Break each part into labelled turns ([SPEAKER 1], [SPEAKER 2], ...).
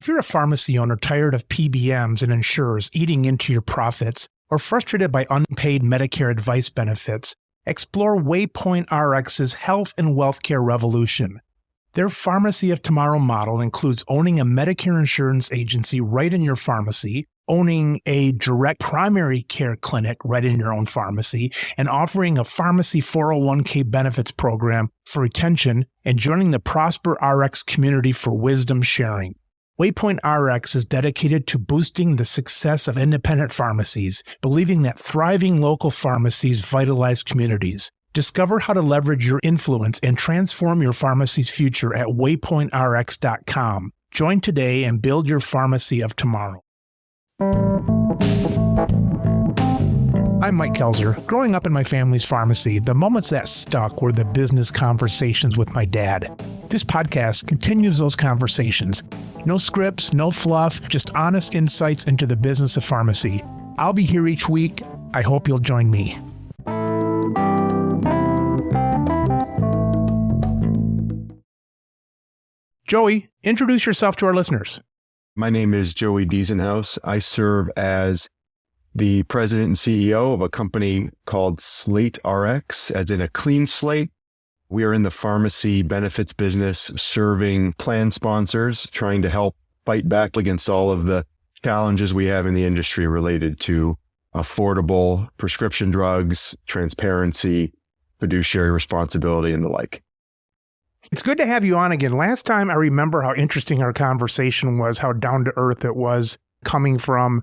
[SPEAKER 1] If you're a pharmacy owner tired of PBMs and insurers eating into your profits, or frustrated by unpaid Medicare advice benefits, explore Waypoint Rx's Health and Wealthcare Revolution. Their Pharmacy of Tomorrow model includes owning a Medicare insurance agency right in your pharmacy, owning a direct primary care clinic right in your own pharmacy, and offering a pharmacy 401k benefits program for retention, and joining the Prosper RX community for wisdom sharing. Waypoint RX is dedicated to boosting the success of independent pharmacies, believing that thriving local pharmacies vitalize communities. Discover how to leverage your influence and transform your pharmacy's future at waypointrx.com. Join today and build your pharmacy of tomorrow. I'm Mike Kelzer. Growing up in my family's pharmacy, the moments that stuck were the business conversations with my dad. This podcast continues those conversations. No scripts, no fluff, just honest insights into the business of pharmacy. I'll be here each week. I hope you'll join me. Joey, introduce yourself to our listeners.
[SPEAKER 2] My name is Joey Dizenhouse. I serve as the president and CEO of a company called SlateRx, as in a clean slate. We are in the pharmacy benefits business, serving plan sponsors, trying to help fight back against all of the challenges we have in the industry related to affordable prescription drugs, transparency, fiduciary responsibility, and the like.
[SPEAKER 1] It's good to have you on again. Last time I remember how interesting our conversation was, how down to earth it was coming from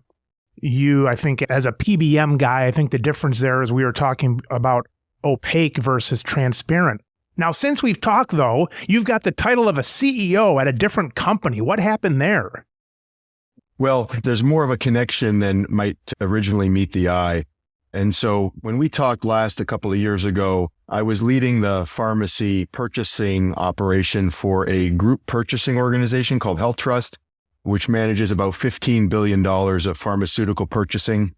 [SPEAKER 1] you. I think as a PBM guy, I think the difference there is we were talking about opaque versus transparent. Now, since we've talked, though, you've got the title of a CEO at a different company. What happened there?
[SPEAKER 2] Well, there's more of a connection than might originally meet the eye. And so when we talked last a couple of years ago, I was leading the pharmacy purchasing operation for a group purchasing organization called Health Trust, which manages about $15 billion of pharmaceutical purchasing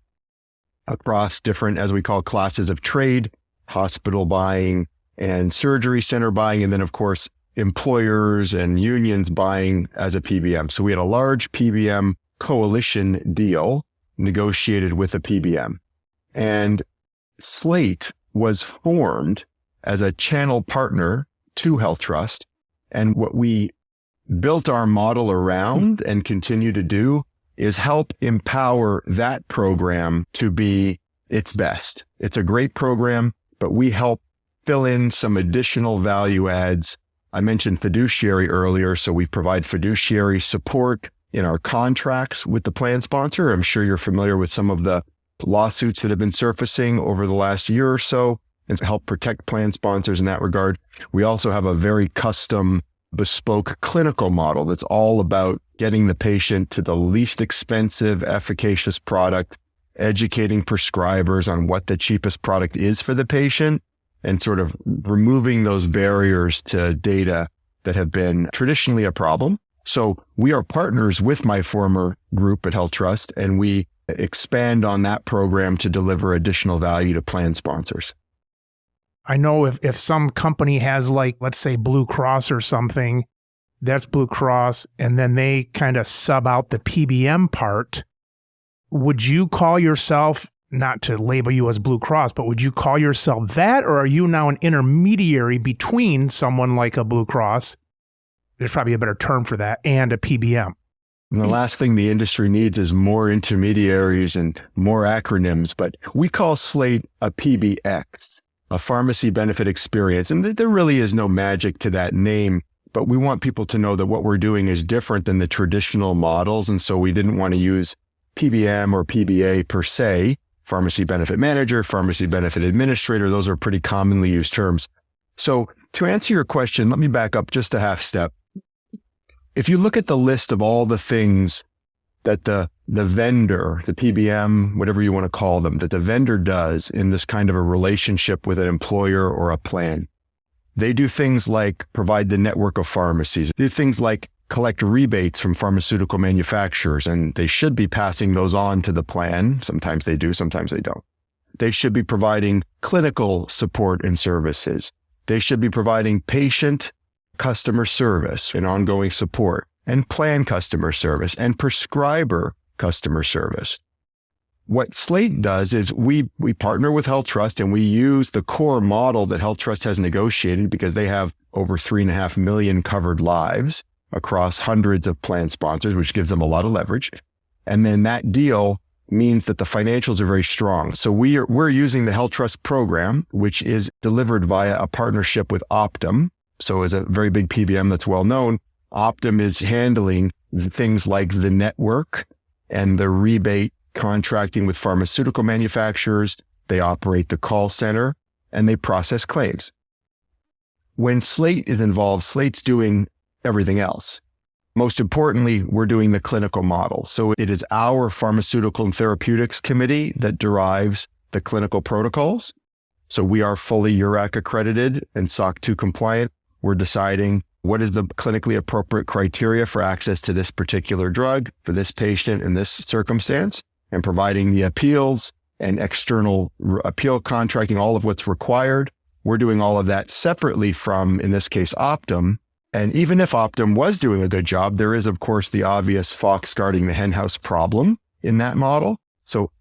[SPEAKER 2] across different, as we call, classes of trade, hospital buying and surgery center buying, and then, of course, employers and unions buying as a PBM. So we had a large PBM coalition deal negotiated with a PBM. And Slate was formed as a channel partner to Health Trust. And what we built our model around and continue to do is help empower that program to be its best. It's a great program, but we help fill in some additional value adds. I mentioned fiduciary earlier, so we provide fiduciary support in our contracts with the plan sponsor. I'm sure you're familiar with some of the lawsuits that have been surfacing over the last year or so, and to help protect plan sponsors in that regard. We also have a very custom, bespoke clinical model that's all about getting the patient to the least expensive, efficacious product, educating prescribers on what the cheapest product is for the patient, and sort of removing those barriers to data that have been traditionally a problem. So we are partners with my former group at Health Trust, and we expand on that program to deliver additional value to plan sponsors.
[SPEAKER 1] I know if some company has, like, let's say Blue Cross or something, that's Blue Cross, and then they kind of sub out the PBM part. Would you call yourself, not to label you as Blue Cross, but would you call yourself that, or are you now an intermediary between someone like a Blue Cross, there's probably a better term for that, and a PBM?
[SPEAKER 2] And the last thing the industry needs is more intermediaries and more acronyms, but we call Slate a PBX, a pharmacy benefit experience. And there really is no magic to that name, but we want people to know that what we're doing is different than the traditional models. And so we didn't want to use PBM or PBA per se, pharmacy benefit manager, pharmacy benefit administrator. Those are pretty commonly used terms. So to answer your question, let me back up just a half step. If you look at the list of all the things that the vendor, the PBM, whatever you want to call them, that the vendor does in this kind of a relationship with an employer or a plan, they do things like provide the network of pharmacies, they do things like collect rebates from pharmaceutical manufacturers, and they should be passing those on to the plan. Sometimes they do, sometimes they don't. They should be providing clinical support and services. They should be providing patient customer service and ongoing support. and plan customer service and prescriber customer service. What Slate does is we partner with HealthTrust and we use the core model that HealthTrust has negotiated because they have over 3.5 million covered lives across hundreds of plan sponsors, which gives them a lot of leverage. And then that deal means that the financials are very strong. So we're using the HealthTrust program, which is delivered via a partnership with Optum. So as a very big PBM that's well known, Optum is handling things like the network and the rebate contracting with pharmaceutical manufacturers. They operate the call center and they process claims. When Slate is involved, Slate's doing everything else. Most importantly, we're doing the clinical model. So it is our pharmaceutical and therapeutics committee that derives the clinical protocols. So we are fully URAC accredited and SOC 2 compliant. We're deciding what is the clinically appropriate criteria for access to this particular drug for this patient in this circumstance, and providing the appeals and external appeal contracting, all of what's required. We're doing all of that separately from, in this case, Optum. And even if Optum was doing a good job, there is, of course, the obvious fox guarding the henhouse problem in that model. So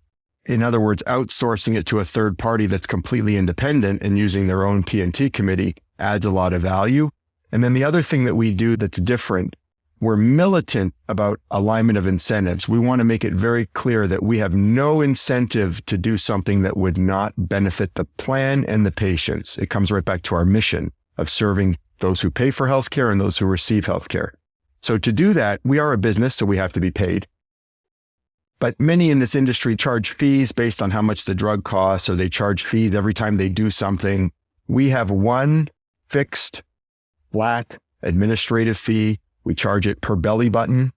[SPEAKER 2] in other words, outsourcing it to a third party that's completely independent and using their own P&T committee adds a lot of value. And then the other thing that we do that's different, we're militant about alignment of incentives. We want to make it very clear that we have no incentive to do something that would not benefit the plan and the patients. It comes right back to our mission of serving those who pay for healthcare and those who receive healthcare. So to do that, we are a business, so we have to be paid. But many in this industry charge fees based on how much the drug costs, or they charge fees every time they do something. We have one fixed, flat administrative fee. We charge it per belly button,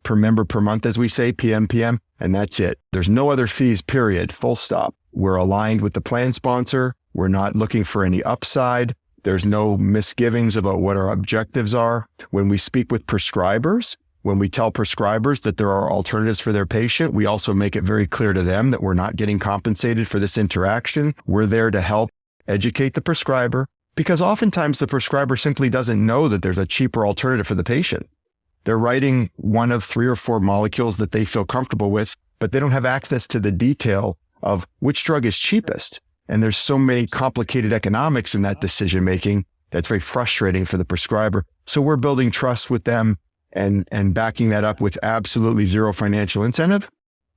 [SPEAKER 2] per member per month, as we say, PMPM, and that's it. There's no other fees, period, full stop. We're aligned with the plan sponsor. We're not looking for any upside. There's no misgivings about what our objectives are. When we speak with prescribers, when we tell prescribers that there are alternatives for their patient, we also make it very clear to them that we're not getting compensated for this interaction. We're there to help educate the prescriber, because oftentimes the prescriber simply doesn't know that there's a cheaper alternative for the patient. They're writing one of 3 or 4 molecules that they feel comfortable with, but they don't have access to the detail of which drug is cheapest. And there's so many complicated economics in that decision-making that's very frustrating for the prescriber. So we're building trust with them and backing that up with absolutely zero financial incentive.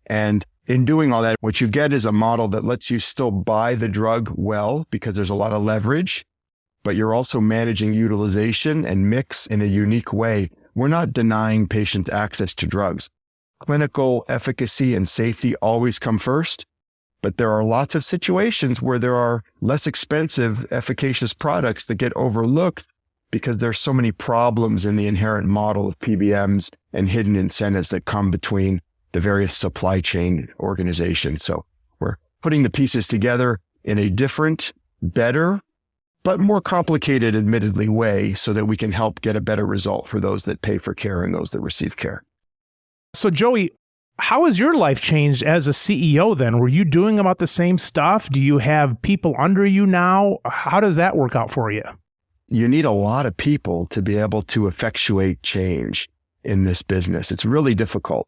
[SPEAKER 2] And in doing all that, what you get is a model that lets you still buy the drug well, because there's a lot of leverage, but you're also managing utilization and mix in a unique way. We're not denying patient access to drugs. Clinical efficacy and safety always come first. But there are lots of situations where there are less expensive, efficacious products that get overlooked because there's so many problems in the inherent model of PBMs and hidden incentives that come between the various supply chain organizations. So we're putting the pieces together in a different, better, but more complicated, admittedly, way so that we can help get a better result for those that pay for care and those that receive care.
[SPEAKER 1] So Joey, how has your life changed as a CEO then? Were you doing about the same stuff? Do you have people under you now? How does that work out for you?
[SPEAKER 2] You need a lot of people to be able to effectuate change in this business. It's really difficult.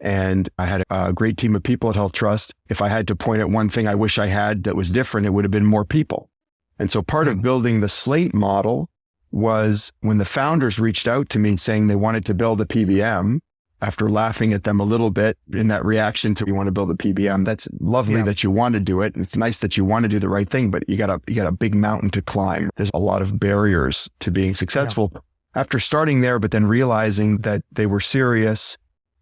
[SPEAKER 2] And I had a great team of people at HealthTrust. If I had to point at one thing I wish I had that was different, it would have been more people. And so part of building the Slate model was when the founders reached out to me saying they wanted to build a PBM. After laughing at them a little bit in that reaction to, you want to build a PBM. That's lovely that you want to do it. And it's nice that you want to do the right thing, but you got a big mountain to climb. There's a lot of barriers to being successful. Yeah. After starting there, but then realizing that they were serious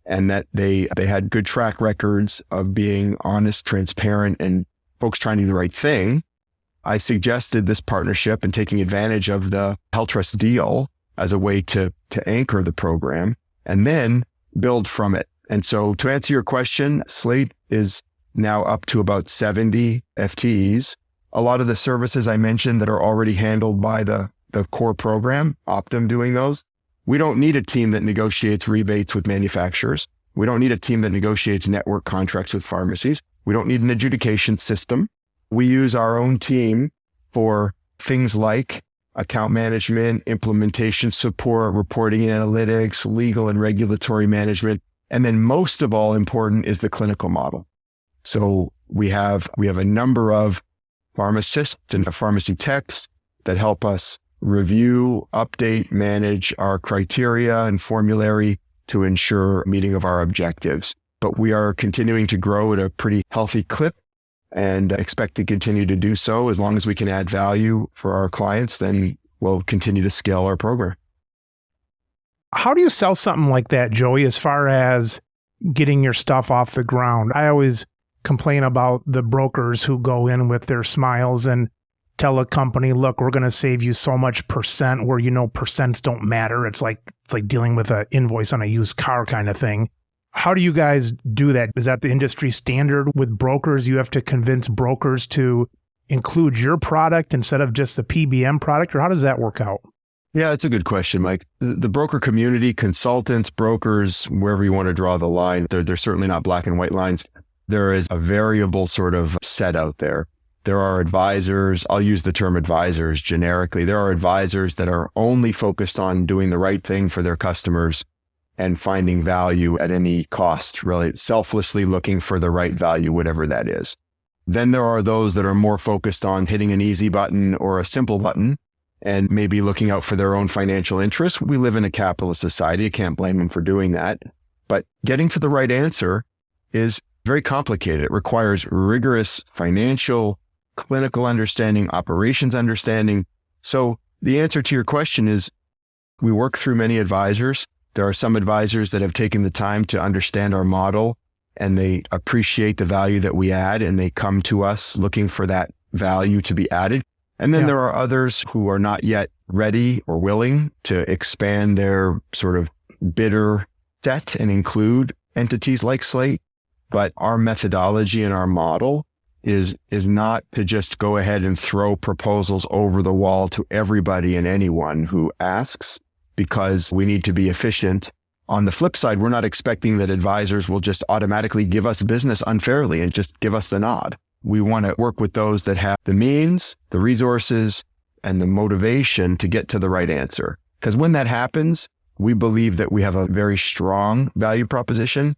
[SPEAKER 2] and that they had good track records of being honest, transparent, and folks trying to do the right thing, I suggested this partnership and taking advantage of the HealthTrust deal as a way to anchor the program. And then build from it. And so to answer your question, Slate is now up to about 70 FTEs. A lot of the services I mentioned that are already handled by the core program, Optum doing those. We don't need a team that negotiates rebates with manufacturers. We don't need a team that negotiates network contracts with pharmacies. We don't need an adjudication system. We use our own team for things like account management, implementation support, reporting and analytics, legal and regulatory management. And then most of all important is the clinical model. So we have a number of pharmacists and pharmacy techs that help us review, update, manage our criteria and formulary to ensure meeting of our objectives. But we are continuing to grow at a pretty healthy clip and expect to continue to do so. As long as we can add value for our clients, then we'll continue to scale our program.
[SPEAKER 1] How do you sell something like that, Joey, as far as getting your stuff off the ground? I always complain about the brokers who go in with their smiles and tell a company, look, we're going to save you so much percent, where percents don't matter. It's like dealing with an invoice on a used car kind of thing. How do you guys do that? Is that the industry standard with brokers? You have to convince brokers to include your product instead of just the PBM product, or how does that work out?
[SPEAKER 2] Yeah, it's a good question, Mike. The broker community, consultants, brokers, wherever you want to draw the line, they're certainly not black and white lines. There is a variable sort of set out there. There are advisors, I'll use the term advisors generically. There are advisors that are only focused on doing the right thing for their customers and finding value at any cost, really selflessly looking for the right value, whatever that is. Then there are those that are more focused on hitting an easy button or a simple button and maybe looking out for their own financial interests. We live in a capitalist society. You can't blame them for doing that. But getting to the right answer is very complicated. It requires rigorous financial, clinical understanding, operations understanding. So the answer to your question is we work through many advisors. There are some advisors that have taken the time to understand our model and they appreciate the value that we add and they come to us looking for that value to be added. And then there are others who are not yet ready or willing to expand their sort of bidder set and include entities like Slate. But our methodology and our model is not to just go ahead and throw proposals over the wall to everybody and anyone who asks, because we need to be efficient. On the flip side, we're not expecting that advisors will just automatically give us business unfairly and just give us the nod. We want to work with those that have the means, the resources, and the motivation to get to the right answer. Because when that happens, we believe that we have a very strong value proposition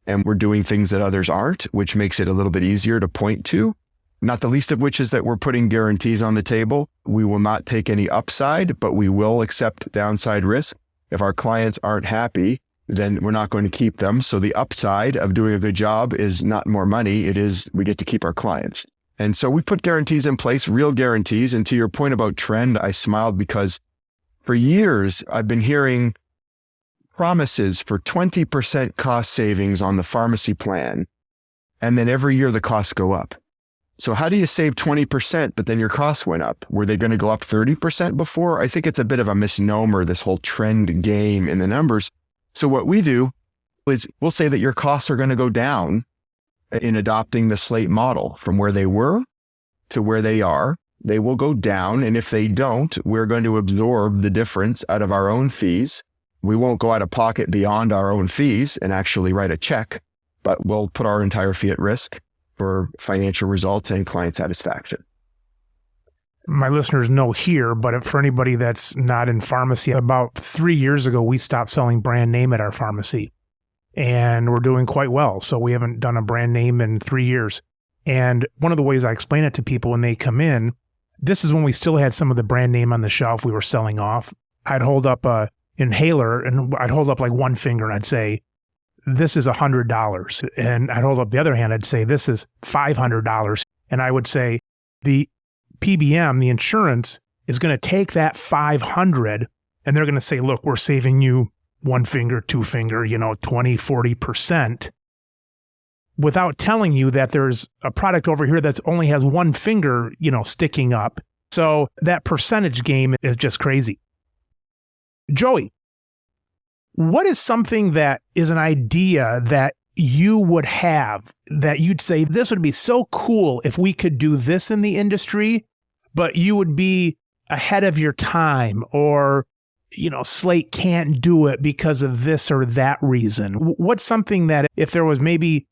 [SPEAKER 2] and we're doing things that others aren't, which makes it a little bit easier to point to. Not the least of which is that we're putting guarantees on the table. We will not take any upside, but we will accept downside risk. If our clients aren't happy, then we're not going to keep them. So the upside of doing a good job is not more money. It is we get to keep our clients. And so we put guarantees in place, real guarantees. And to your point about trend, I smiled because for years I've been hearing promises for 20% cost savings on the pharmacy plan. And then every year the costs go up. So how do you save 20%, but then your costs went up? Were they going to go up 30% before? I think it's a bit of a misnomer, this whole trend game in the numbers. So what we do is we'll say that your costs are going to go down in adopting the Slate model from where they were to where they are. They will go down. And if they don't, we're going to absorb the difference out of our own fees. We won't go out of pocket beyond our own fees and actually write a check, but we'll put our entire fee at risk for financial results and client satisfaction.
[SPEAKER 1] My listeners know here, but for anybody that's not in pharmacy, about 3 years ago, we stopped selling brand name at our pharmacy and we're doing quite well. So we haven't done a brand name in 3 years. And one of the ways I explain it to people when they come in, this is when we still had some of the brand name on the shelf we were selling off. I'd hold up a inhaler and I'd hold up like one finger and I'd say, this is $100. And I'd hold up the other hand, I'd say, this is $500. And I would say, the PBM, the insurance, is going to take that $500 and they're going to say, look, we're saving you one finger, two finger, 20, 40%, without telling you that there's a product over here that only has one finger, sticking up. So that percentage game is just crazy. Joey, what is something that is an idea that you would have that you'd say, this would be so cool if we could do this in the industry, but you would be ahead of your time, or, Slate can't do it because of this or that reason? What's something that if there was maybe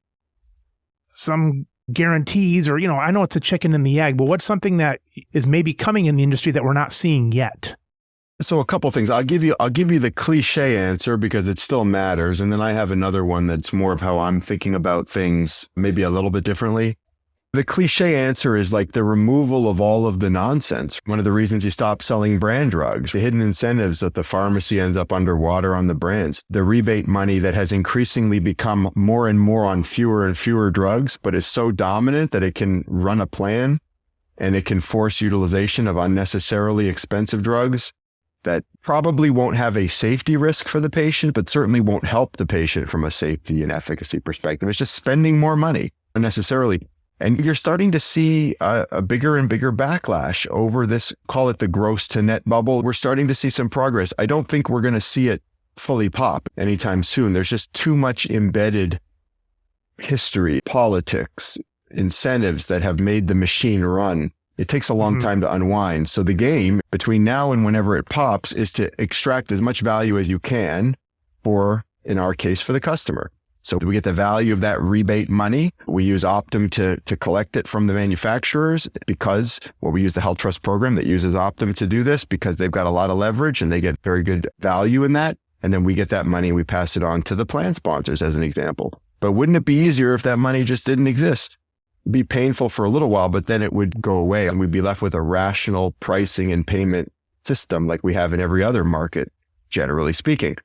[SPEAKER 1] some guarantees or, I know it's a chicken and the egg, but what's something that is maybe coming in the industry that we're not seeing yet?
[SPEAKER 2] So a couple things. I'll give you the cliche answer because it still matters. And then I have another one that's more of how I'm thinking about things, maybe a little bit differently. The cliche answer is like the removal of all of the nonsense. One of the reasons you stop selling brand drugs, the hidden incentives that the pharmacy ends up underwater on the brands, the rebate money that has increasingly become more and more on fewer and fewer drugs, but is so dominant that it can run a plan and it can force utilization of unnecessarily expensive drugs that probably won't have a safety risk for the patient, but certainly won't help the patient from a safety and efficacy perspective. It's just spending more money unnecessarily. And you're starting to see a bigger and bigger backlash over this, call it the gross to net bubble. We're starting to see some progress. I don't think we're going to see it fully pop anytime soon. There's just too much embedded history, politics, incentives that have made the machine run. It takes a long time to unwind. So the game between now and whenever it pops is to extract as much value as you can for, in our case, for the customer. So we get the value of that rebate money. We use Optum to collect it from the manufacturers because, we use the Health Trust program that uses Optum to do this because they've got a lot of leverage and they get very good value in that. And then we get that money, we pass it on to the plan sponsors as an example. But wouldn't it be easier if that money just didn't exist? Be painful for a little while, but then it would go away and we'd be left with a rational pricing and payment system like we have in every other market, generally speaking.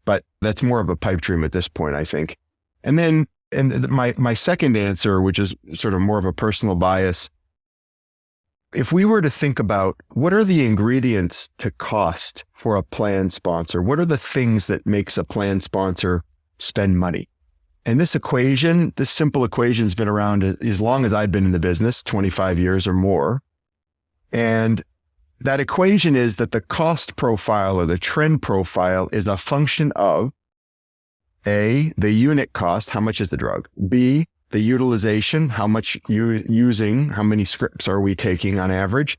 [SPEAKER 2] But that's more of a pipe dream at this point, I think. And then, my second answer, which is sort of more of a personal bias, if we were to think about what are the ingredients to cost for a plan sponsor, what are the things that makes a plan sponsor spend money? And this simple equation has been around as long as I've been in the business, 25 years or more. And that equation is that the cost profile or the trend profile is a function of A, the unit cost, how much is the drug? B, the utilization, how much using, how many scripts are we taking on average?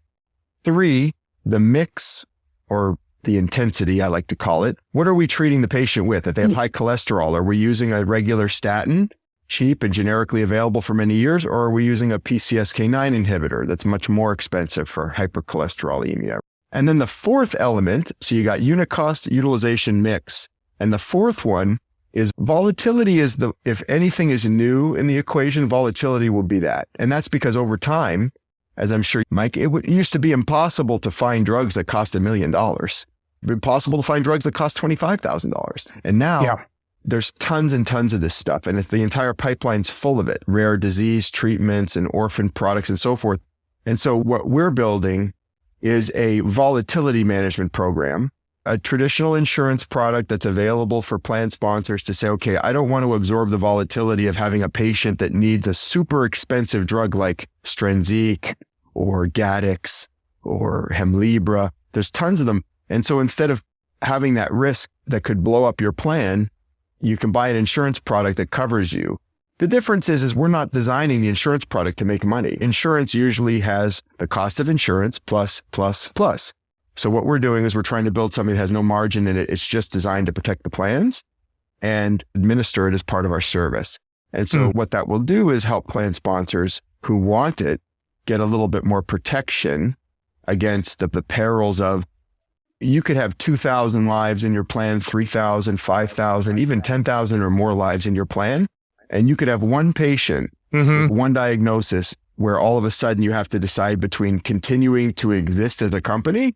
[SPEAKER 2] 3, the mix or the intensity, I like to call it. What are we treating the patient with? If they have high cholesterol, are we using a regular statin, cheap and generically available for many years, or are we using a PCSK9 inhibitor that's much more expensive for hypercholesterolemia? And then the fourth element, so you got unit cost, utilization, mix. And the fourth one is volatility if anything is new in the equation, volatility will be that. And that's because over time, as I'm sure, Mike, it used to be impossible to find drugs that cost $1 million. Impossible to find drugs that cost $25,000. And now there's tons and tons of this stuff. And the entire pipeline's full of it, rare disease treatments and orphan products and so forth. And so what we're building is a volatility management program, a traditional insurance product that's available for plan sponsors to say, okay, I don't want to absorb the volatility of having a patient that needs a super expensive drug like Strensiq or Gatix or Hemlibra. There's tons of them. And so instead of having that risk that could blow up your plan, you can buy an insurance product that covers you. The difference is we're not designing the insurance product to make money. Insurance usually has the cost of insurance plus. So what we're doing is we're trying to build something that has no margin in it. It's just designed to protect the plans and administer it as part of our service. And so what that will do is help plan sponsors who want it get a little bit more protection against the perils of, you could have 2,000 lives in your plan, 3,000, 5,000, even 10,000 or more lives in your plan. And you could have one patient with one diagnosis where all of a sudden you have to decide between continuing to exist as a company.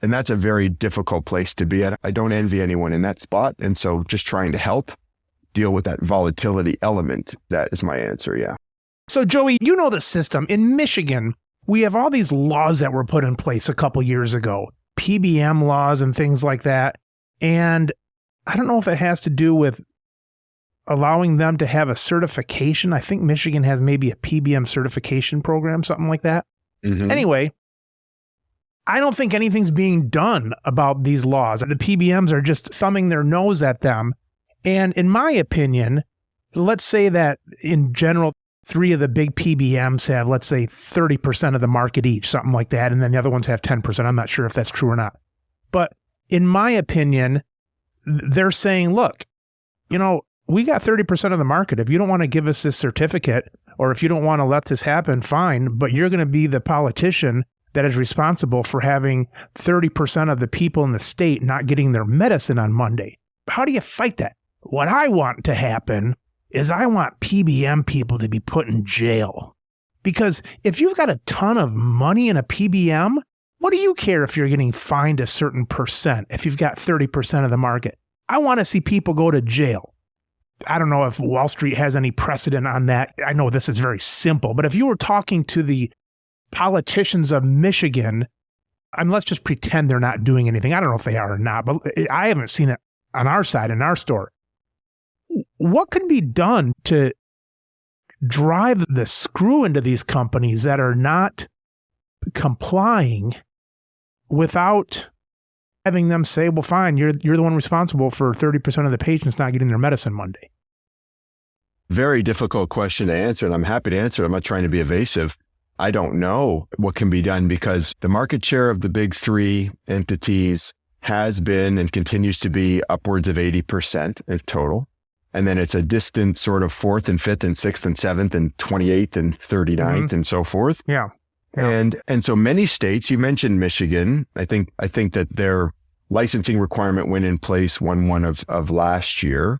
[SPEAKER 2] And that's a very difficult place to be at. I don't envy anyone in that spot. And so just trying to help deal with that volatility element, that is my answer. Yeah.
[SPEAKER 1] So Joey, you know the system. In Michigan, we have all these laws that were put in place a couple years ago, PBM laws and things like that. And I don't know if it has to do with allowing them to have a certification. I think Michigan has maybe a PBM certification program, something like that. Anyway, I don't think anything's being done about these laws. The PBMs are just thumbing their nose at them. And in my opinion, let's say that in general, 3 of the big PBMs have, let's say, 30% of the market each, something like that. And then the other ones have 10%. I'm not sure if that's true or not. But in my opinion, they're saying, look, we got 30% of the market. If you don't want to give us this certificate, or if you don't want to let this happen, fine, but you're going to be the politician that is responsible for having 30% of the people in the state not getting their medicine on Monday. How do you fight that? What I want to happen is I want PBM people to be put in jail. Because if you've got a ton of money in a PBM, what do you care if you're getting fined a certain percent if you've got 30% of the market? I want to see people go to jail. I don't know if Wall Street has any precedent on that. I know this is very simple, but if you were talking to the politicians of Michigan, let's just pretend they're not doing anything. I don't know if they are or not, but I haven't seen it on our side, in our store. What could be done to drive the screw into these companies that are not complying without having them say, well, fine, you're the one responsible for 30% of the patients not getting their medicine Monday?
[SPEAKER 2] Very difficult question to answer, and I'm happy to answer. I'm not trying to be evasive. I don't know what can be done because the market share of the big three entities has been and continues to be upwards of 80% in total. And then it's a distant sort of 4th and 5th and 6th and 7th and 28th and 39th and so forth.
[SPEAKER 1] Yeah.
[SPEAKER 2] And so many states, you mentioned Michigan, I think that their licensing requirement went in place 1/1 of last year.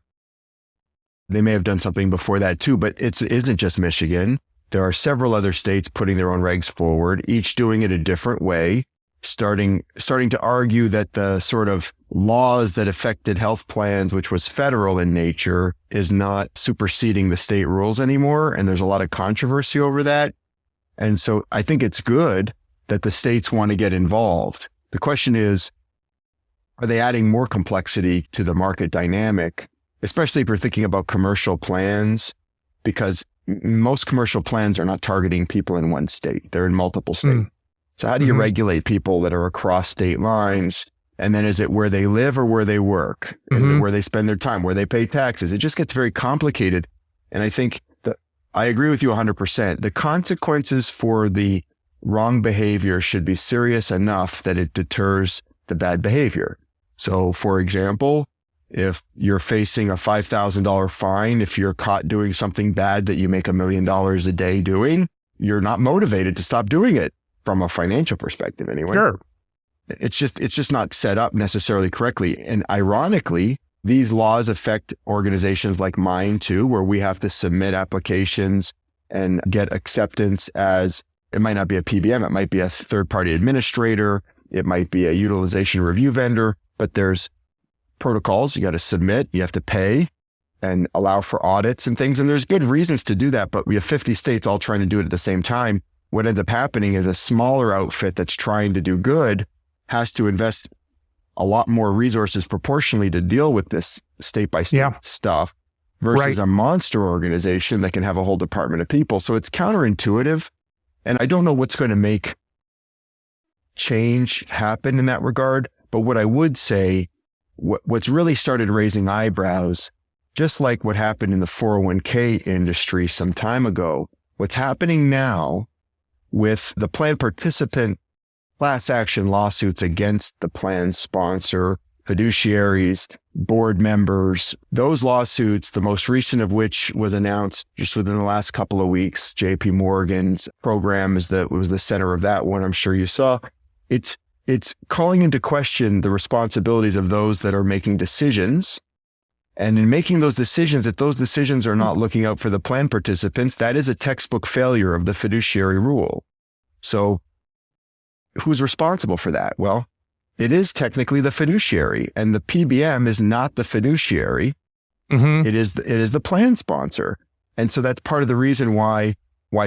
[SPEAKER 2] They may have done something before that too, but it isn't just Michigan. There are several other states putting their own regs forward, each doing it a different way, starting to argue that the sort of laws that affected health plans, which was federal in nature, is not superseding the state rules anymore. And there's a lot of controversy over that. And so I think it's good that the states want to get involved. The question is, are they adding more complexity to the market dynamic, especially if you're thinking about commercial plans? Because most commercial plans are not targeting people in one state. They're in multiple states. So how do you regulate people that are across state lines? And then is it where they live or where they work? Is it where they spend their time, where they pay taxes? It just gets very complicated. And I think that I agree with you 100%. The consequences for the wrong behavior should be serious enough that it deters the bad behavior. So for example, if you're facing a $5,000 fine, if you're caught doing something bad that you make $1 million a day doing, you're not motivated to stop doing it from a financial perspective anyway.
[SPEAKER 1] Sure.
[SPEAKER 2] It's just not set up necessarily correctly. And ironically, these laws affect organizations like mine too, where we have to submit applications and get acceptance as, it might not be a PBM, it might be a third-party administrator, it might be a utilization review vendor, but there's protocols. You got to submit, you have to pay and allow for audits and things. And there's good reasons to do that, but we have 50 states all trying to do it at the same time. What ends up happening is a smaller outfit that's trying to do good has to invest a lot more resources proportionally to deal with this state by state stuff versus a monster organization that can have a whole department of people. So it's counterintuitive. And I don't know what's going to make change happen in that regard. But what I would say, what's really started raising eyebrows, just like what happened in the 401k industry some time ago, what's happening now with the plan participant class action lawsuits against the plan sponsor, fiduciaries, board members, those lawsuits, the most recent of which was announced just within the last couple of weeks. JP Morgan's program was the center of that one. I'm sure you saw. It's calling into question the responsibilities of those that are making decisions. And in making those decisions, if those decisions are not looking out for the plan participants, that is a textbook failure of the fiduciary rule. So who's responsible for that? Well, it is technically the fiduciary, and the PBM is not the fiduciary. It is the plan sponsor. And so that's part of the reason why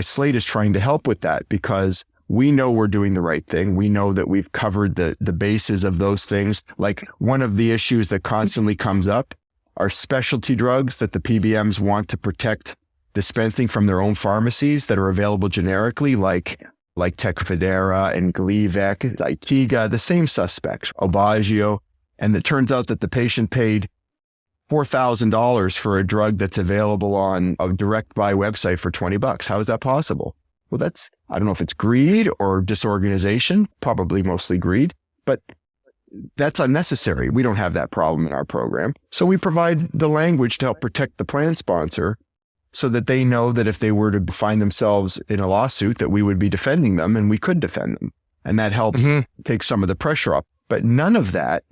[SPEAKER 2] Slate is trying to help with that, because we know we're doing the right thing. We know that we've covered the bases of those things. Like one of the issues that constantly comes up are specialty drugs that the PBMs want to protect dispensing from their own pharmacies that are available generically, like Tecfidera and Gleevec, Zytiga, the same suspects, Aubagio. And it turns out that the patient paid $4,000 for a drug that's available on a direct buy website for $20. How is that possible? Well, I don't know if it's greed or disorganization, probably mostly greed, but that's unnecessary. We don't have that problem in our program. So we provide the language to help protect the plan sponsor so that they know that if they were to find themselves in a lawsuit, that we would be defending them and we could defend them. And that helps take some of the pressure up. But none of that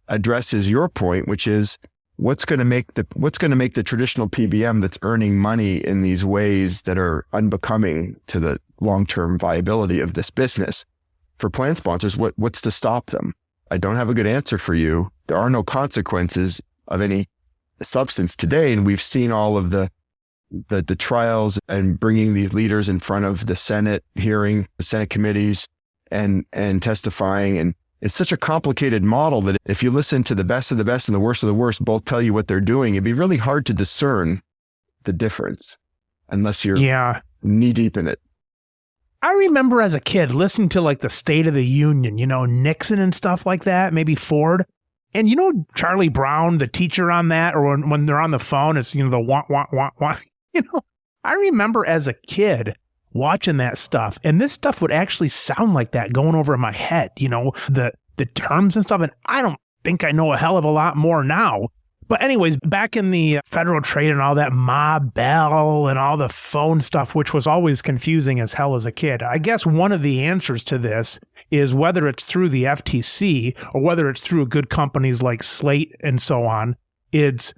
[SPEAKER 2] addresses your point, which is what's going to make the traditional PBM that's earning money in these ways that are unbecoming to the long-term viability of this business. For plan sponsors, what's to stop them? I don't have a good answer for you. There are no consequences of any substance today. And we've seen all of the trials and bringing these leaders in front of the Senate hearing, the Senate committees and testifying. And it's such a complicated model that if you listen to the best of the best and the worst of the worst, both tell you what they're doing, it'd be really hard to discern the difference unless you're knee deep in it.
[SPEAKER 1] I remember as a kid listening to like the State of the Union, Nixon and stuff like that, maybe Ford. And Charlie Brown, the teacher on that, or when they're on the phone, it's, the want. I remember as a kid watching that stuff, and this stuff would actually sound like that going over in my head, the terms and stuff. And I don't think I know a hell of a lot more now. But anyways, back in the Federal Trade and all that Ma Bell and all the phone stuff, which was always confusing as hell as a kid, I guess one of the answers to this is whether it's through the FTC or whether it's through good companies like Slate and so on, it's,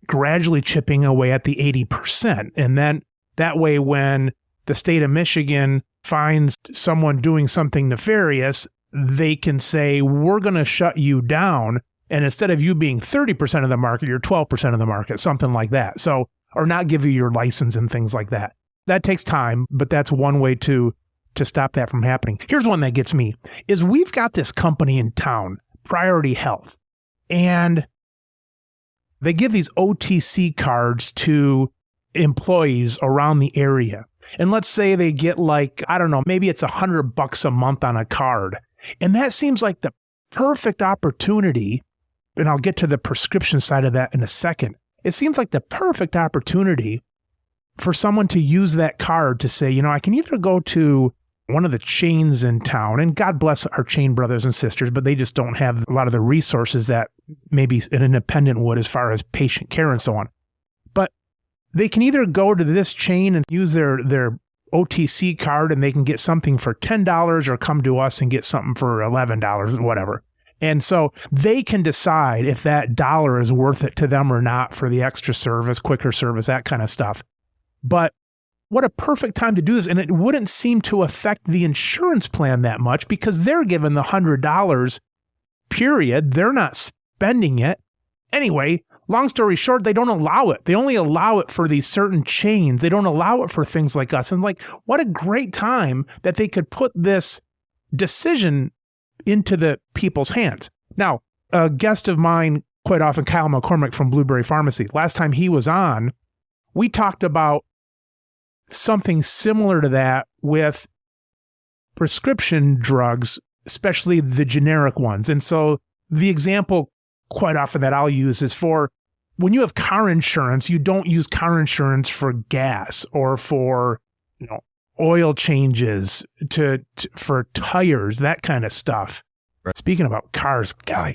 [SPEAKER 1] gradually chipping away at the 80%. And then that way, when the state of Michigan finds someone doing something nefarious, they can say, we're going to shut you down. And instead of you being 30% of the market, you're 12% of the market, something like that. So, or not give you your license and things like that. That takes time, but that's one way to stop that from happening. Here's one that gets me, is we've got this company in town, Priority Health, and they give these OTC cards to employees around the area. And let's say they get like, I don't know, maybe it's $100 a month on a card. And that seems like the perfect opportunity. And I'll get to the prescription side of that in a second. It seems like the perfect opportunity for someone to use that card to say, I can either go to one of the chains in town, and God bless our chain brothers and sisters, but they just don't have a lot of the resources that maybe an independent would as far as patient care and so on. But they can either go to this chain and use their OTC card and they can get something for $10 or come to us and get something for $11 or whatever. And so they can decide if that dollar is worth it to them or not for the extra service, quicker service, that kind of stuff. But what a perfect time to do this. And it wouldn't seem to affect the insurance plan that much because they're given the $100 period. They're not spending it. Anyway, long story short, they don't allow it. They only allow it for these certain chains. They don't allow it for things like us. And like, what a great time that they could put this decision into the people's hands. Now, a guest of mine quite often, Kyle McCormick from Blueberry Pharmacy, last time he was on, we talked about something similar to that with prescription drugs, especially the generic ones. And so the example quite often that I'll use is for when you have car insurance, you don't use car insurance for gas or for, oil changes for tires, that kind of stuff. Right. Speaking about cars, guy,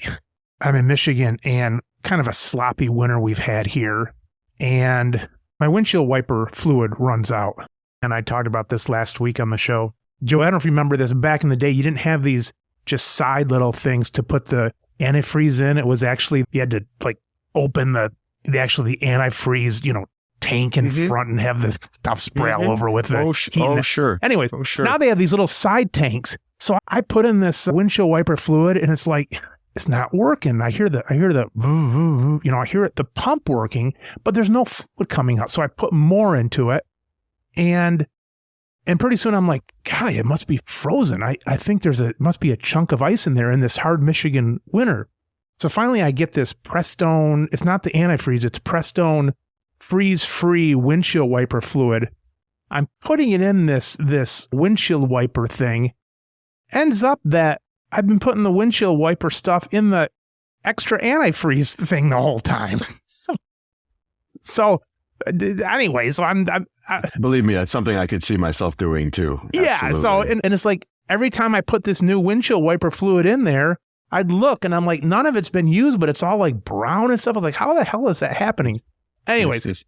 [SPEAKER 1] I'm in Michigan and kind of a sloppy winter we've had here. And my windshield wiper fluid runs out. And I talked about this last week on the show. Joe, I don't know if you remember this. Back in the day, you didn't have these just side little things to put the antifreeze in. It was actually, you had to like open the antifreeze, tank in front and have the stuff spray all over with the heat.
[SPEAKER 2] Sure.
[SPEAKER 1] Anyways, now they have these little side tanks. So I put in this windshield wiper fluid and it's like, it's not working. I hear the the pump working, but there's no fluid coming out. So I put more into it and pretty soon I'm like, God, it must be frozen. I think must be a chunk of ice in there in this hard Michigan winter. So finally I get this Prestone, it's not the antifreeze, it's Prestone freeze-free windshield wiper fluid. I'm putting it in this windshield wiper thing. Ends up that I've been putting the windshield wiper stuff in the extra antifreeze thing the whole time. So anyway, so I'm
[SPEAKER 2] believe me, that's something I could see myself doing too.
[SPEAKER 1] Yeah. Absolutely. So, and it's like every time I put this new windshield wiper fluid in there, I'd look and I'm like, none of it's been used, but it's all like brown and stuff. I was like, how the hell is that happening? Anyways,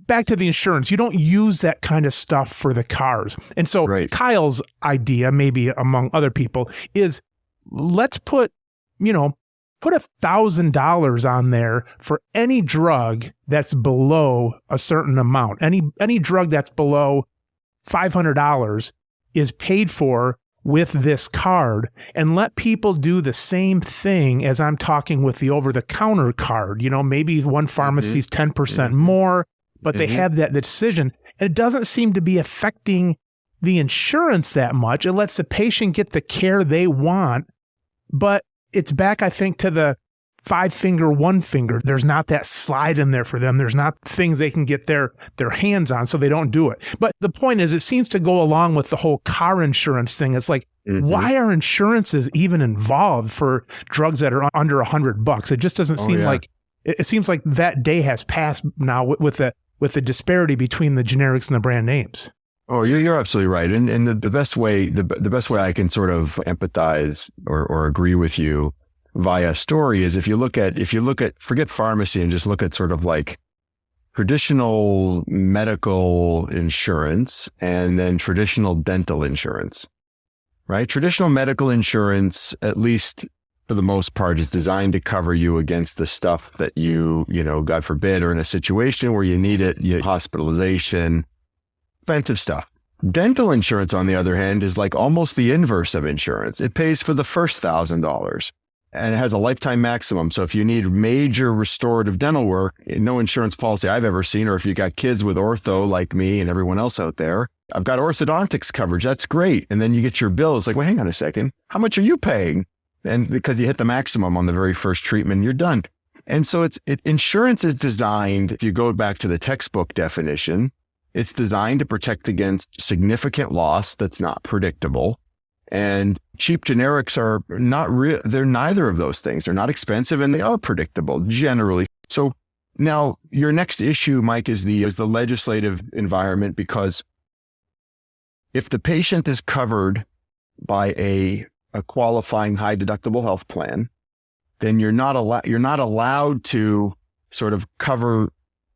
[SPEAKER 1] back to the insurance, you don't use that kind of stuff for the cars. And so
[SPEAKER 2] Right.
[SPEAKER 1] Kyle's idea, maybe among other people, is let's put $1,000 on there for any drug that's below a certain amount. Any drug that's below $500 is paid for with this card, and let people do the same thing as I'm talking with the over-the-counter card. Maybe one pharmacy's 10% more, but they have that decision. And it doesn't seem to be affecting the insurance that much. It lets the patient get the care they want, but it's back, I think, to the 5-finger, 1-finger. There's not that slide in there for them. There's not things they can get their hands on, so they don't do it. But the point is, it seems to go along with the whole car insurance thing. It's like, why are insurances even involved for drugs that are under $100? It just doesn't seem like, it seems like that day has passed now with the disparity between the generics and the brand names.
[SPEAKER 2] Oh, you're absolutely right. And the best way I can sort of empathize or agree with you via story is if you look at forget pharmacy and just look at sort of like traditional medical insurance and then traditional dental insurance, right? Traditional medical insurance, at least for the most part, is designed to cover you against the stuff that you God forbid, are in a situation where you need it, hospitalization, expensive stuff. Dental insurance, on the other hand, is like almost the inverse of insurance. It pays for the first $1,000 and it has a lifetime maximum. So if you need major restorative dental work, no insurance policy I've ever seen, or if you got kids with ortho like me and everyone else out there, I've got orthodontics coverage. That's great. And then you get your bill. It's like, well, hang on a second. How much are you paying? And because you hit the maximum on the very first treatment, you're done. And so insurance is designed, if you go back to the textbook definition, it's designed to protect against significant loss that's not predictable. And cheap generics are not real. They're neither of those things. They're not expensive and they are predictable generally. So now your next issue, Mike, is the legislative environment, because if the patient is covered by a qualifying high deductible health plan, then you're not allowed to sort of cover.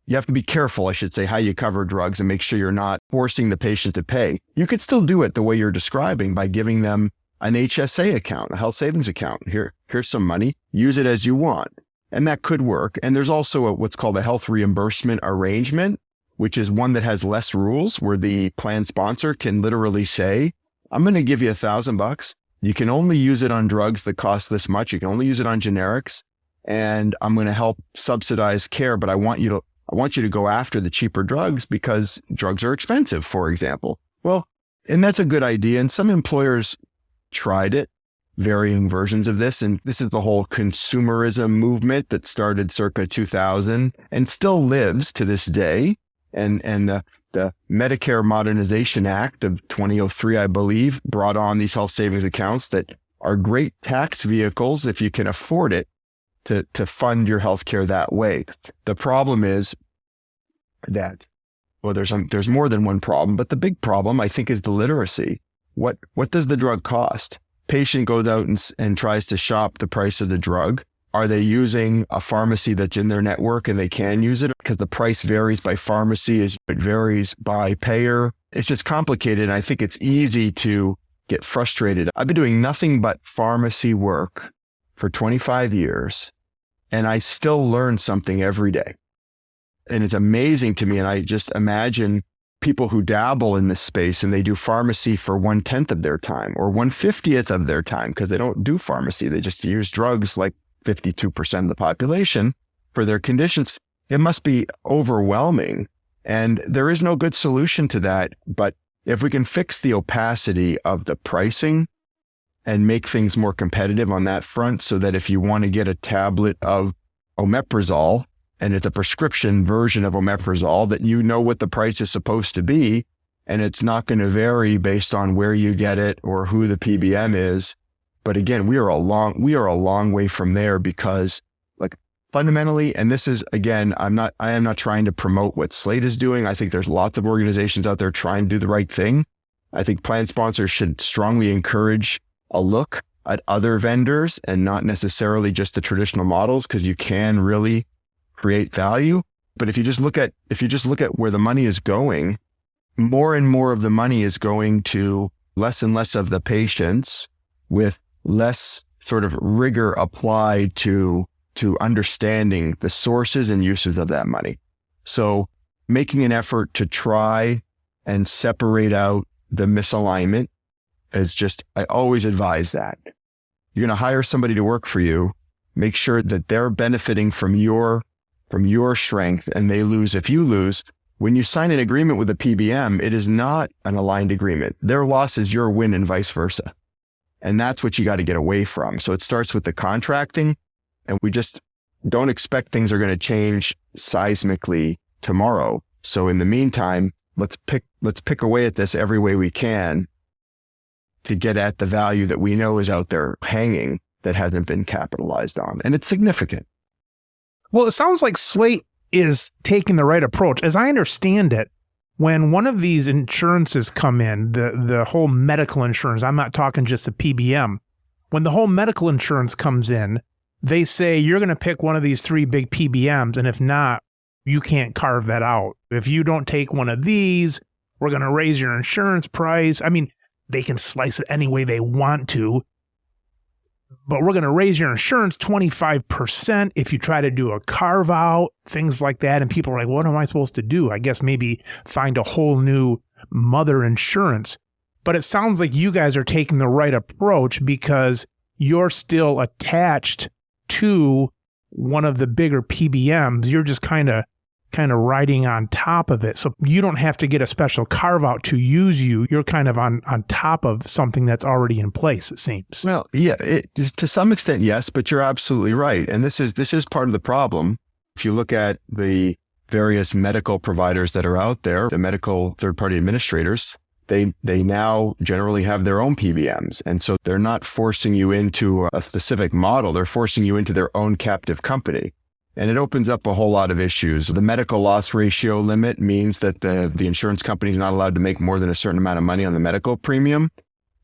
[SPEAKER 2] You have to be careful, I should say, how you cover drugs and make sure you're not forcing the patient to pay. You could still do it the way you're describing by giving them an HSA account, a health savings account. Here's some money, use it as you want. And that could work. And there's also what's called a health reimbursement arrangement, which is one that has less rules, where the plan sponsor can literally say, I'm going to give you $1,000. You can only use it on drugs that cost this much. You can only use it on generics. And I'm going to help subsidize care, but I want you to go after the cheaper drugs because drugs are expensive, for example. Well, and that's a good idea. And some employers tried it, varying versions of this. And this is the whole consumerism movement that started circa 2000 and still lives to this day. And the Medicare Modernization Act of 2003, I believe, brought on these health savings accounts that are great tax vehicles if you can afford it, to fund your healthcare that way. The problem is that, well, there's more than one problem, but the big problem, I think, is the literacy. What does the drug cost? Patient goes out and tries to shop the price of the drug. Are they using a pharmacy that's in their network and they can use it? Because the price varies by pharmacy, it varies by payer. It's just complicated. And I think it's easy to get frustrated. I've been doing nothing but pharmacy work for 25 years. And I still learn something every day. And it's amazing to me. And I just imagine people who dabble in this space and they do pharmacy for 1/10 of their time or 1/50th of their time, because they don't do pharmacy. They just use drugs like 52% of the population for their conditions. It must be overwhelming. And there is no good solution to that. But if we can fix the opacity of the pricing and make things more competitive on that front, so that if you want to get a tablet of omeprazole and it's a prescription version of omeprazole, that you know what the price is supposed to be, and it's not going to vary based on where you get it or who the PBM is. But again, we are a long way from there, because like fundamentally, and this is, again, I am not trying to promote what Slate is doing. I think there's lots of organizations out there trying to do the right thing. I think plan sponsors should strongly encourage a look at other vendors and not necessarily just the traditional models, because you can really create value. But if you just look at where the money is going, more and more of the money is going to less and less of the patients, with less sort of rigor applied to understanding the sources and uses of that money. So making an effort to try and separate out the misalignment is just, I always advise that. You're going to hire somebody to work for you, make sure that they're benefiting from your strength and they lose if you lose. When you sign an agreement with a PBM, it is not an aligned agreement. Their loss is your win and vice versa. And that's what you got to get away from. So it starts with the contracting, and we just don't expect things are going to change seismically tomorrow. So in the meantime, let's pick away at this every way we can to get at the value that we know is out there hanging that hasn't been capitalized on. And it's significant.
[SPEAKER 1] Well, it sounds like Slate is taking the right approach. As I understand it, when one of these insurances come in, the whole medical insurance, I'm not talking just the PBM, when the whole medical insurance comes in, they say you're going to pick one of these 3 big PBMs, and if not, you can't carve that out. If you don't take one of these, we're going to raise your insurance price. I mean, they can slice it any way they want to, but we're going to raise your insurance 25% if you try to do a carve out, things like that. And people are like, what am I supposed to do? I guess maybe find a whole new mother insurance. But it sounds like you guys are taking the right approach because you're still attached to one of the bigger PBMs. You're just kind of riding on top of it. So you don't have to get a special carve out to use you. You're kind of on top of something that's already in place, it seems.
[SPEAKER 2] Well, yeah, to some extent, yes, but you're absolutely right. And this is part of the problem. If you look at the various medical providers that are out there, the medical third-party administrators, they now generally have their own PBMs. And so they're not forcing you into a specific model. They're forcing you into their own captive company. And it opens up a whole lot of issues. The medical loss ratio limit means that the insurance company is not allowed to make more than a certain amount of money on the medical premium.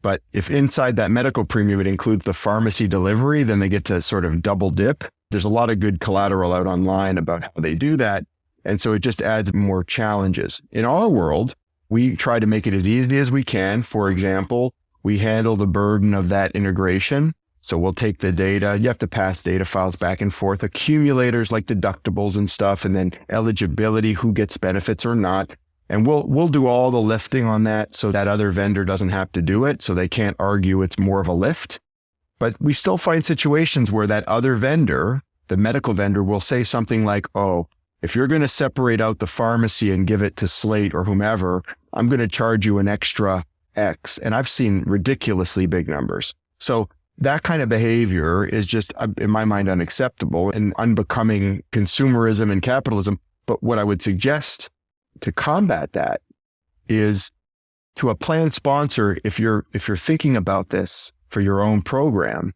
[SPEAKER 2] But if inside that medical premium, it includes the pharmacy delivery, then they get to sort of double dip. There's a lot of good collateral out online about how they do that. And so it just adds more challenges. In our world, we try to make it as easy as we can. For example, we handle the burden of that integration. So we'll take the data, you have to pass data files back and forth, accumulators like deductibles and stuff, and then eligibility, who gets benefits or not. And we'll do all the lifting on that so that other vendor doesn't have to do it, so they can't argue it's more of a lift. But we still find situations where that other vendor, the medical vendor, will say something like, oh, if you're going to separate out the pharmacy and give it to Slate or whomever, I'm going to charge you an extra X. And I've seen ridiculously big numbers. So that kind of behavior is just, in my mind, unacceptable and unbecoming consumerism and capitalism. But what I would suggest to combat that is to a plan sponsor, if you're thinking about this for your own program,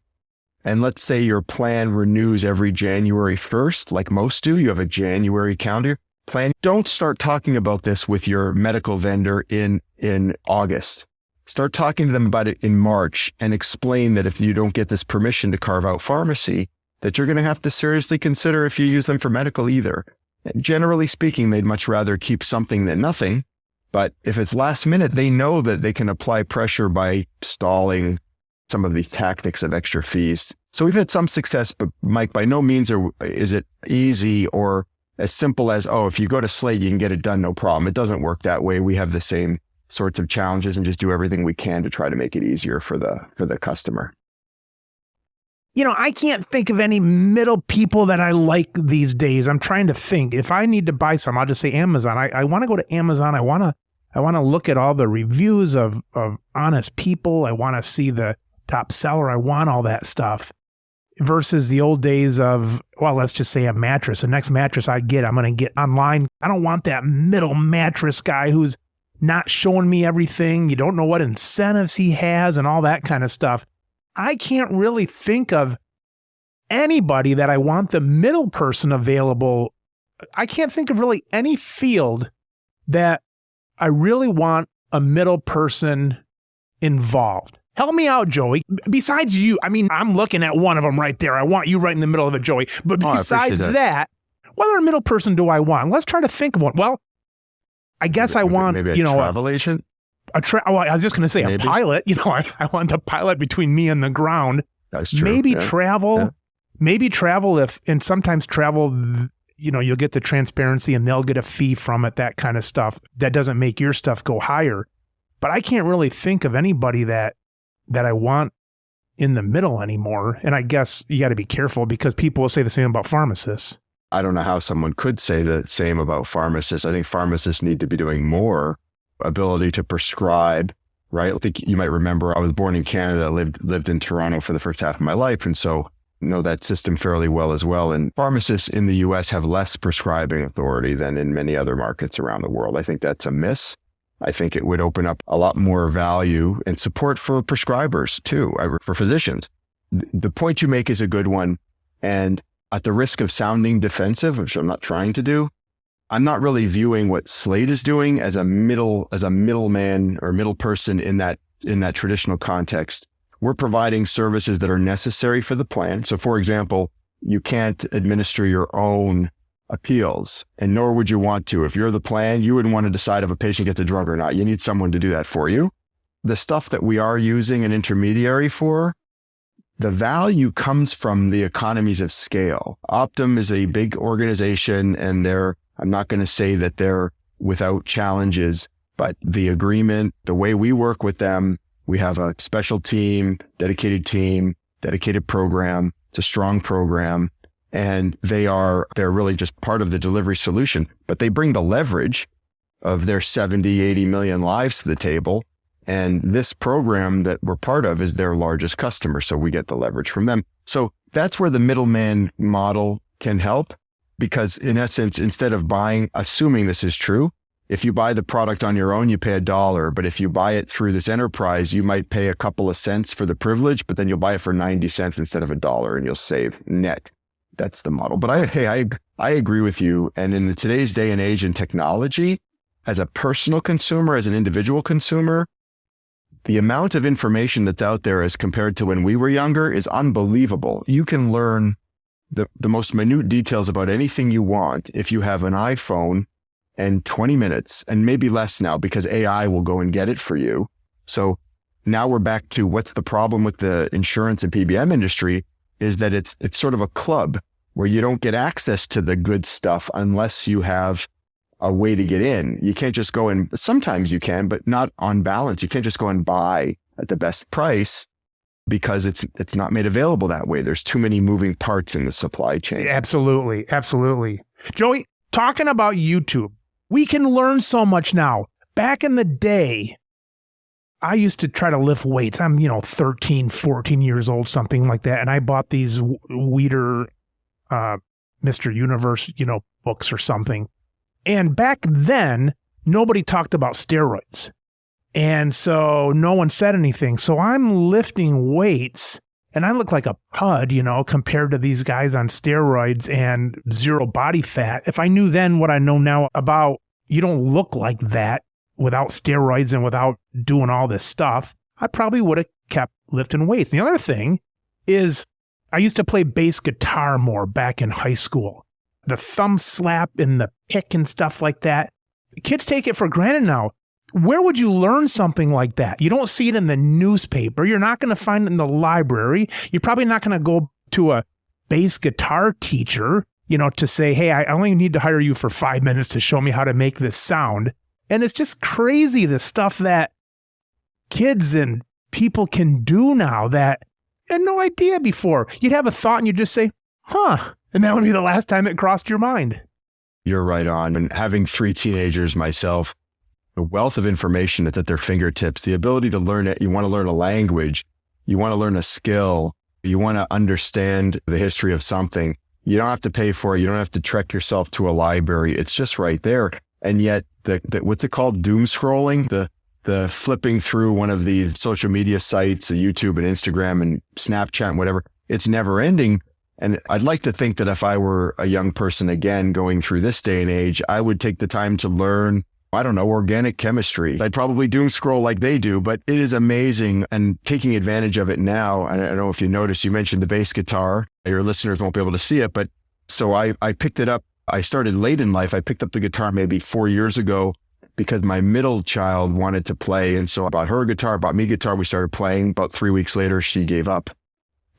[SPEAKER 2] and let's say your plan renews every January 1st, like most do, you have a January calendar plan, don't start talking about this with your medical vendor in August. Start talking to them about it in March and explain that if you don't get this permission to carve out pharmacy, that you're going to have to seriously consider if you use them for medical either. And generally speaking, they'd much rather keep something than nothing. But if it's last minute, they know that they can apply pressure by stalling some of these tactics of extra fees. So we've had some success, but Mike, by no means is it easy or as simple as, oh, if you go to Slate, you can get it done, no problem. It doesn't work that way. We have the same sorts of challenges and just do everything we can to try to make it easier for the customer.
[SPEAKER 1] You know, I can't think of any middle people that I like these days. I'm trying to think. If I need to buy some, I'll just say Amazon. I want to go to Amazon. I want to look at all the reviews of honest people. I want to see the top seller. I want all that stuff. Versus the old days of, well, let's just say a mattress. The next mattress I'm going to get online. I don't want that middle mattress guy who's not showing me everything. You don't know what incentives he has and all that kind of stuff. I can't really think of anybody that I want the middle person available. I can't think of really any field that I really want a middle person involved. Help me out, Joey. Besides you, I mean, I'm looking at one of them right there. I want you right in the middle of it, Joey. But besides that, What other middle person do I want? Let's try to think of one. Well, I guess I want,
[SPEAKER 2] maybe a travel agent.
[SPEAKER 1] I was just going to say maybe. A pilot. I want the pilot between me and the ground.
[SPEAKER 2] That's true.
[SPEAKER 1] Maybe travel. Yeah. Maybe travel and sometimes travel, you'll get the transparency and they'll get a fee from it, that kind of stuff. That doesn't make your stuff go higher. But I can't really think of anybody that I want in the middle anymore. And I guess you got to be careful because people will say the same about pharmacists.
[SPEAKER 2] I don't know how someone could say the same about pharmacists. I think pharmacists need to be doing more ability to prescribe, right? I think you might remember I was born in Canada, lived in Toronto for the first half of my life. And so know that system fairly well as well. And pharmacists in the US have less prescribing authority than in many other markets around the world. I think that's a miss. I think it would open up a lot more value and support for prescribers too, for physicians. The point you make is a good one. And at the risk of sounding defensive, which I'm not trying to do, I'm not really viewing what Slate is doing as a middleman or middle person in that traditional context. We're providing services that are necessary for the plan. So for example, you can't administer your own appeals, and nor would you want to. If you're the plan, you wouldn't want to decide if a patient gets a drug or not. You need someone to do that for you. The stuff that we are using an intermediary for, the value comes from the economies of scale. Optum is a big organization, and I'm not going to say that they're without challenges, but the agreement, the way we work with them, we have a special team, dedicated program. It's a strong program. And they're really just part of the delivery solution, but they bring the leverage of their 70, 80 million lives to the table. And this program that we're part of is their largest customer. So we get the leverage from them. So that's where the middleman model can help, because in essence, instead of assuming this is true, if you buy the product on your own, you pay $1. But if you buy it through this enterprise, you might pay a couple of cents for the privilege, but then you'll buy it for 90 cents instead of $1 and you'll save net. That's the model. But I agree with you. And in today's day and age in technology, as a personal consumer, as an individual consumer, the amount of information that's out there as compared to when we were younger is unbelievable. You can learn the most minute details about anything you want if you have an iPhone and 20 minutes, and maybe less now because AI will go and get it for you. So now we're back to what's the problem with the insurance and PBM industry is that it's sort of a club where you don't get access to the good stuff unless you have a way to get in. You can't just go in. Sometimes you can, but not on balance. You can't just go and buy at the best price because it's not made available that way. There's too many moving parts in the supply chain.
[SPEAKER 1] Absolutely. Joey, talking about YouTube, we can learn so much now. Back in the day, I used to try to lift weights. I'm, 13, 14 years old, something like that. And I bought these Weider, Mr. Universe, books or something. And back then, nobody talked about steroids. And so no one said anything. So I'm lifting weights and I look like a pud, compared to these guys on steroids and zero body fat. If I knew then what I know now about you don't look like that without steroids and without doing all this stuff, I probably would have kept lifting weights. The other thing is I used to play bass guitar more back in high school. The thumb slap and the pick and stuff like that. Kids take it for granted now. Where would you learn something like that? You don't see it in the newspaper. You're not going to find it in the library. You're probably not going to go to a bass guitar teacher, to say, hey, I only need to hire you for 5 minutes to show me how to make this sound. And it's just crazy, the stuff that kids and people can do now that I had no idea before. You'd have a thought and you'd just say, huh. And that would be the last time it crossed your mind.
[SPEAKER 2] You're right on. And having 3 teenagers myself, the wealth of information that's at their fingertips, the ability to learn it. You want to learn a language. You want to learn a skill. You want to understand the history of something. You don't have to pay for it. You don't have to trek yourself to a library. It's just right there. And yet, what's it called? Doom scrolling, the flipping through one of the social media sites, YouTube and Instagram and Snapchat and whatever. It's never ending. And I'd like to think that if I were a young person again going through this day and age, I would take the time to learn, organic chemistry. I'd probably doom scroll like they do, but it is amazing and taking advantage of it now. I don't know if you noticed, you mentioned the bass guitar. Your listeners won't be able to see it, but so I picked it up I started late in life. I picked up the guitar maybe 4 years ago because my middle child wanted to play. And so I bought her a guitar, bought me a guitar. We started playing. About 3 weeks later, she gave up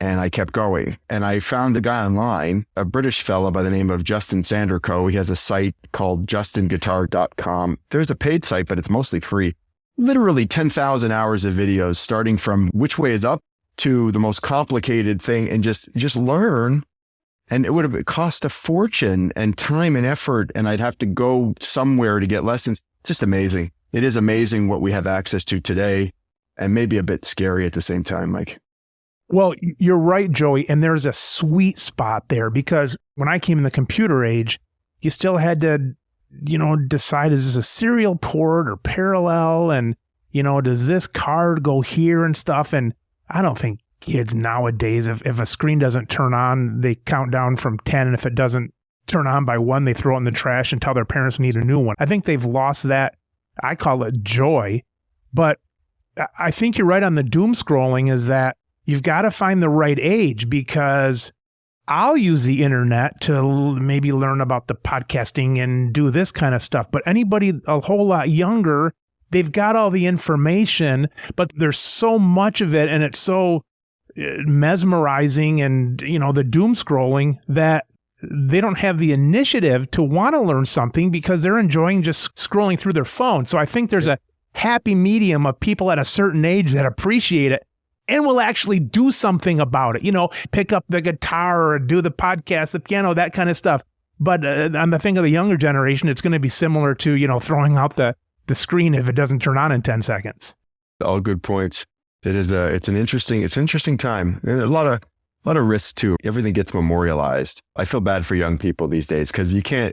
[SPEAKER 2] and I kept going. And I found a guy online, a British fellow by the name of Justin Sanderco. He has a site called justinguitar.com. There's a paid site, but it's mostly free. Literally 10,000 hours of videos, starting from which way is up to the most complicated thing, and just learn. And it would have cost a fortune and time and effort, and I'd have to go somewhere to get lessons. It's just amazing. It is amazing what we have access to today, and maybe a bit scary at the same time, Mike.
[SPEAKER 1] Well, you're right, Joey, and there's a sweet spot there, because when I came in the computer age, you still had to, decide, is this a serial port or parallel, and, does this card go here and stuff? And I don't think kids nowadays, if a screen doesn't turn on, they count down from 10. And if it doesn't turn on by 1, they throw it in the trash and tell their parents need a new one. I think they've lost that. I call it joy. But I think you're right on the doom scrolling, is that you've got to find the right age, because I'll use the internet to maybe learn about the podcasting and do this kind of stuff. But anybody a whole lot younger, they've got all the information, but there's so much of it, and it's so mesmerizing and, the doom scrolling, that they don't have the initiative to want to learn something because they're enjoying just scrolling through their phone. So I think there's a happy medium of people at a certain age that appreciate it and will actually do something about it, pick up the guitar or do the podcast, the piano, that kind of stuff. But on the thing of the younger generation, it's going to be similar to, throwing out the screen if it doesn't turn on in 10 seconds.
[SPEAKER 2] All good points. It's an interesting time. And a lot of risks too. Everything gets memorialized. I feel bad for young people these days, because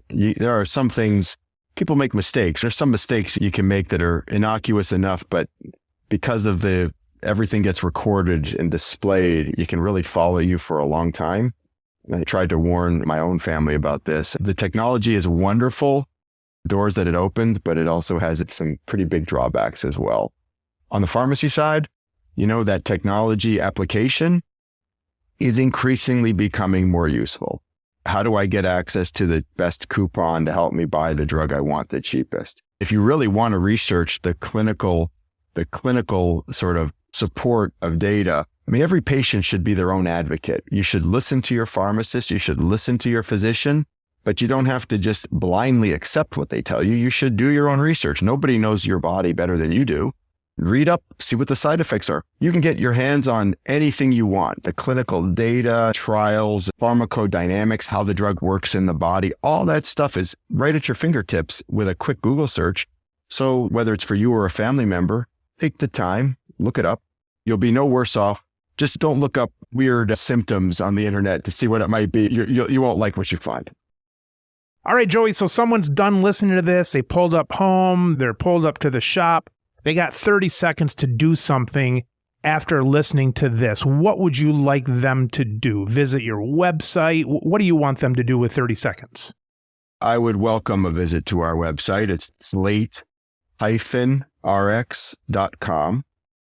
[SPEAKER 2] there are some things, people make mistakes. There's some mistakes you can make that are innocuous enough, but because of everything gets recorded and displayed, it can really follow you for a long time. And I tried to warn my own family about this. The technology is wonderful, doors that it opens, but it also has some pretty big drawbacks as well. On the pharmacy side, that technology application is increasingly becoming more useful. How do I get access to the best coupon to help me buy the drug I want the cheapest? If you really want to research the clinical sort of support of data, every patient should be their own advocate. You should listen to your pharmacist, you should listen to your physician, but you don't have to just blindly accept what they tell you. You should do your own research. Nobody knows your body better than you do. Read up, see what the side effects are. You can get your hands on anything you want. The clinical data, trials, pharmacodynamics, how the drug works in the body, all that stuff is right at your fingertips with a quick Google search. So whether it's for you or a family member, take the time, look it up. You'll be no worse off. Just don't look up weird symptoms on the internet to see what it might be. You won't like what you find.
[SPEAKER 1] All right, Joey, so someone's done listening to this. They pulled up home. They're pulled up to the shop. They got 30 seconds to do something after listening to this. What would you like them to do? Visit your website? What do you want them to do with 30 seconds?
[SPEAKER 2] I would welcome a visit to our website. It's SlateRx.com.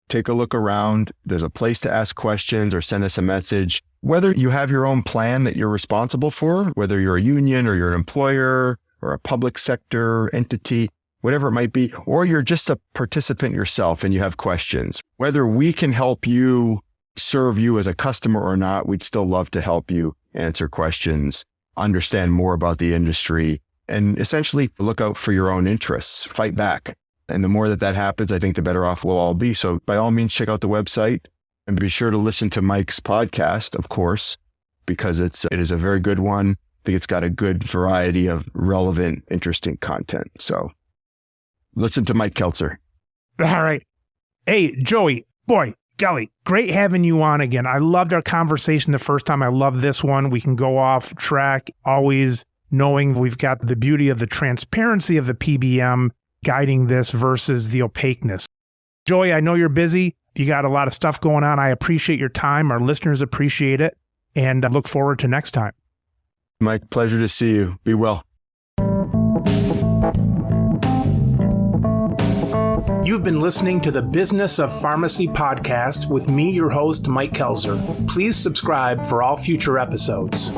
[SPEAKER 2] Take a look around. There's a place to ask questions or send us a message. Whether you have your own plan that you're responsible for, whether you're a union or you're an employer or a public sector entity, whatever it might be, or you're just a participant yourself and you have questions, whether we can help you serve you as a customer or not, we'd still love to help you answer questions, understand more about the industry, and essentially look out for your own interests, fight back. And the more that happens, I think the better off we'll all be. So by all means, check out the website and be sure to listen to Mike's podcast, of course, because it is a very good one. I think it's got a good variety of relevant, interesting content. So listen to Mike Keltzer.
[SPEAKER 1] All right. Hey, Joey, boy, golly, great having you on again. I loved our conversation the first time. I love this one. We can go off track, always knowing we've got the beauty of the transparency of the PBM guiding this versus the opaqueness. Joey, I know you're busy. You got a lot of stuff going on. I appreciate your time. Our listeners appreciate it. And I look forward to next time.
[SPEAKER 2] Mike, pleasure to see you. Be well.
[SPEAKER 1] You've been listening to the Business of Pharmacy podcast with me, your host, Mike Kelzer. Please subscribe for all future episodes.